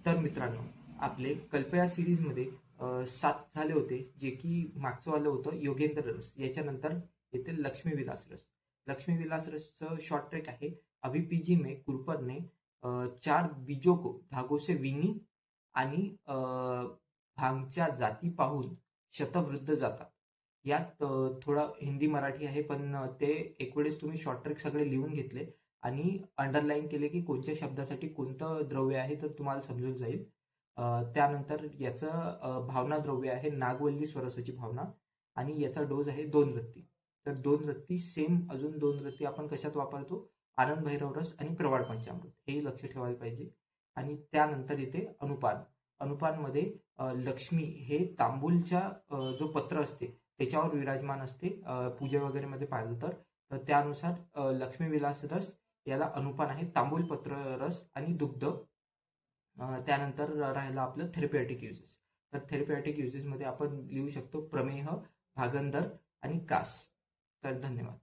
तर मित्रांनो, आपले कल्पया सिरीजमध्ये 7 झाले होते, जे की मागचं वालं होतं योगेंद्र रस. याच्यानंतर येते लक्ष्मी विलास रस. लक्ष्मी विलास रसचं शॉर्ट ट्रॅक आहे, अभी पीजी में कुरपर ने 4 बीजों को धागों से विनी आणि भांगच्या जाती पाहून शतवृद्ध जातात. यात थोडा हिंदी मराठी आहे, पण ते एक वेळेस तुम्ही शॉर्ट ट्रॅक सगळे लिहून घेतले आणि अंडरलाईन केले की कोणत्या शब्दासाठी कोणतं द्रव्य आहे, तर तुम्हाला समजून जाईल. त्यानंतर याचं भावना द्रव्य आहे नागवल्ली स्वरसाची भावना आणि याचा डोस आहे 2 रत्ती. तर 2 रत्ती सेम अजून 2 रत्ती आपण कशात वापरतो? आनंद भैरव रस आणि प्रवाळ पंचामृत, हेही लक्ष ठेवायला पाहिजे. आणि त्यानंतर येते अनुपान. अनुपानमध्ये लक्ष्मी हे तांबूलच्या जो पत्र असते त्याच्यावर विराजमान असते. पूजे वगैरे मध्ये पाहिलं तर त्यानुसार लक्ष्मी विलास रस याला अनुपान आहे, तांबूलपत्र रस आणि दुग्ध. त्यानंतर राहिलं आपलं थेरप्युटिक युजेस. तर थेरप्युटिक युजेसमध्ये आपण लिहू शकतो प्रमेह, भागंदर आणि कास. तर धन्यवाद.